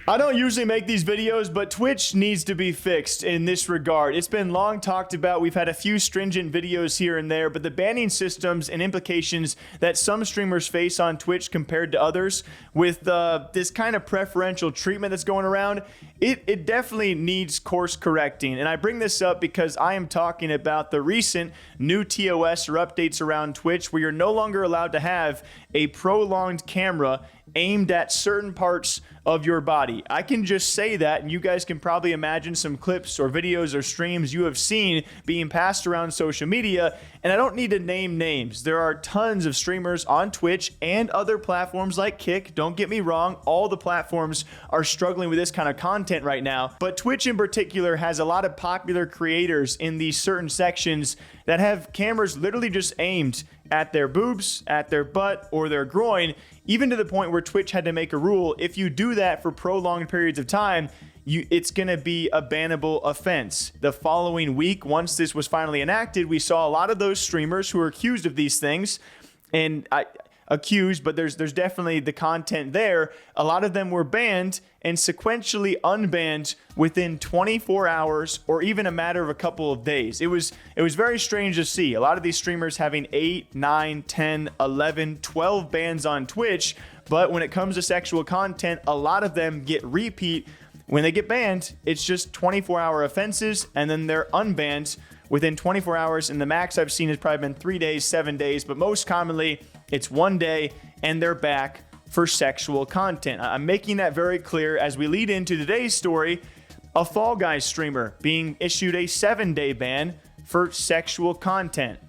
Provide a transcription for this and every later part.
I don't usually make these videos, but Twitch needs to be fixed in this regard. It's been long talked about. We've had a few stringent videos here and there, but the banning systems and implications that some streamers face on Twitch compared to others with this kind of preferential treatment that's going around, it definitely needs course correcting. And I bring this up because I am talking about the recent new TOS or updates around Twitch where you're no longer allowed to have a prolonged camera aimed at certain parts of your body. I can just say that, and you guys can probably imagine some clips or videos or streams you have seen being passed around social media, and I don't need to name names. There are tons of streamers on Twitch and other platforms like Kick. Don't get me wrong, all the platforms are struggling with this kind of content right now, but Twitch in particular has a lot of popular creators in these certain sections that have cameras literally just aimed at their boobs, at their butt, or their groin, even to the point where Twitch had to make a rule. If you do that for prolonged periods of time, it's going to be a bannable offense. The following week, once this was finally enacted, we saw a lot of those streamers who were accused of these things, and but there's definitely the content there. A lot of them were banned and sequentially unbanned within 24 hours or even a matter of a couple of days. It was very strange to see a lot of these streamers having 8, 9, 10, 11, 12 bans on Twitch, but when it comes to sexual content, a lot of them get repeat. When they get banned, it's just 24-hour offenses, and then they're unbanned within 24 hours, and the max I've seen has probably been 3 days, 7 days, but most commonly, it's 1 day, and they're back for sexual content. I'm making that very clear as we lead into today's story, a Fall Guys streamer being issued a 7-day ban for sexual content.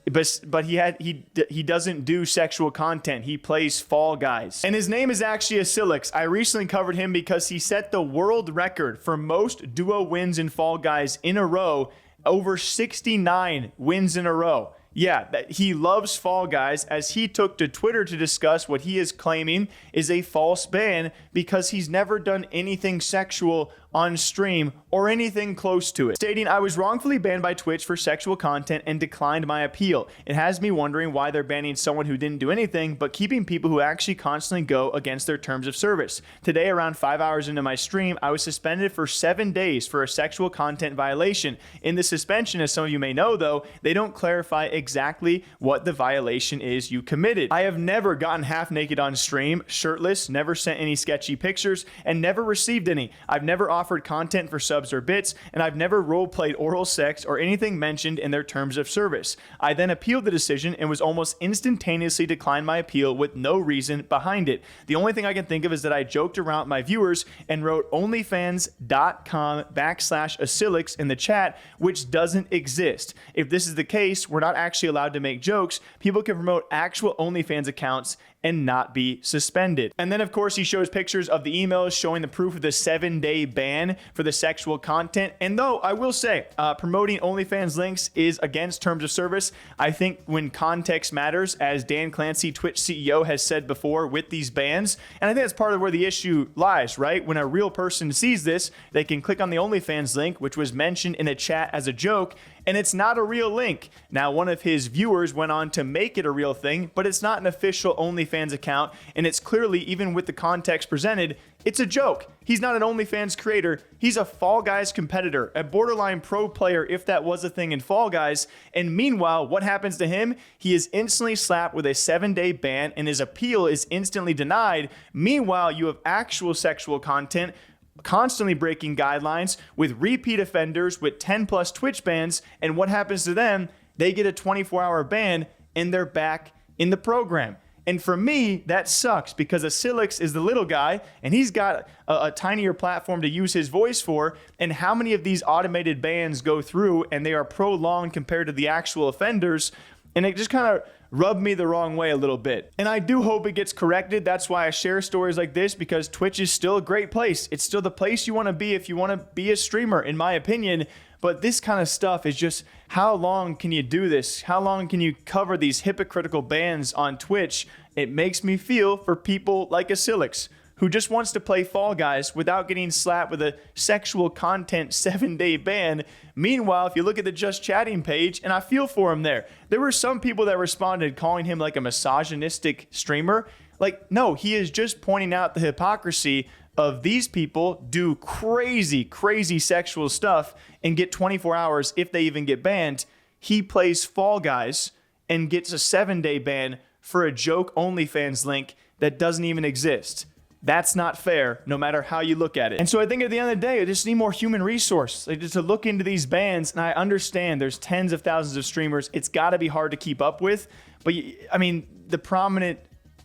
But he doesn't do sexual content. He plays Fall Guys. And his name is actually Asilix. I recently covered him because he set the world record for most duo wins in Fall Guys in a row, over 69 wins in a row. Yeah, he loves Fall Guys, as he took to Twitter to discuss what he is claiming is a false ban because he's never done anything sexual on stream or anything close to it, stating, "I was wrongfully banned by Twitch for sexual content and declined my appeal. It has me wondering why they're banning someone who didn't do anything, but keeping people who actually constantly go against their terms of service. Today, around 5 hours into my stream, I was suspended for 7 days for a sexual content violation. In the suspension, as some of you may know though, they don't clarify exactly what the violation is you committed. I have never gotten half naked on stream, shirtless, never sent any sketchy pictures, and never received any. I've never offered content for subs or bits, and I've never role-played oral sex or anything mentioned in their terms of service. I then appealed the decision and was almost instantaneously declined my appeal with no reason behind it. The only thing I can think of is that I joked around with my viewers and wrote onlyfans.com/Asilix in the chat, which doesn't exist. If this is the case, we're not actually allowed to make jokes. People can promote actual OnlyFans accounts and not be suspended." And then of course he shows pictures of the emails showing the proof of the 7-day ban for the sexual content. And though I will say promoting OnlyFans links is against terms of service, I think when context matters, as Dan Clancy, Twitch CEO, has said before with these bans, and I think that's part of where the issue lies, right? When a real person sees this, they can click on the OnlyFans link, which was mentioned in a chat as a joke, and it's not a real link. Now, one of his viewers went on to make it a real thing, but it's not an official OnlyFans account, and it's clearly, even with the context presented, it's a joke. He's not an OnlyFans creator. He's a Fall Guys competitor, a borderline pro player if that was a thing in Fall Guys. And meanwhile, what happens to him? He is instantly slapped with a 7-day ban, and his appeal is instantly denied. Meanwhile, you have actual sexual content constantly breaking guidelines with repeat offenders with 10 plus Twitch bans, and what happens to them? They get a 24-hour ban and they're back in the program. And for me, that sucks because Asilix is the little guy and he's got a tinier platform to use his voice for. And how many of these automated bans go through and they are prolonged compared to the actual offenders? And it just kind of rubbed me the wrong way a little bit. And I do hope it gets corrected. That's why I share stories like this, because Twitch is still a great place. It's still the place you want to be if you want to be a streamer, in my opinion. But this kind of stuff is just, how long can you do this? How long can you cover these hypocritical bans on Twitch? It makes me feel for people like Asilix, who just wants to play Fall Guys without getting slapped with a sexual content 7-day ban. Meanwhile, if you look at the Just Chatting page, and I feel for him there were some people that responded calling him like a misogynistic streamer. Like, no, he is just pointing out the hypocrisy of these people do crazy, crazy sexual stuff and get 24 hours if they even get banned. He plays Fall Guys and gets a 7-day ban for a joke OnlyFans link that doesn't even exist. That's not fair, no matter how you look at it. And so I think at the end of the day, I just need more human resource just to look into these bans. And I understand there's tens of thousands of streamers. It's got to be hard to keep up with. But I mean, the prominent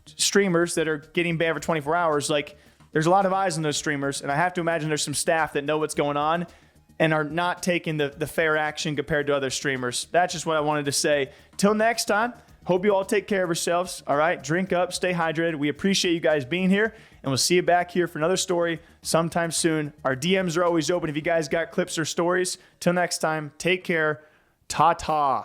streamers that are getting banned for 24 hours, like there's a lot of eyes on those streamers. And I have to imagine there's some staff that know what's going on and are not taking the fair action compared to other streamers. That's just what I wanted to say. Till next time, hope you all take care of yourselves. All right, drink up, stay hydrated. We appreciate you guys being here, and we'll see you back here for another story sometime soon. Our DMs are always open if you guys got clips or stories. Till next time, take care. Ta-ta.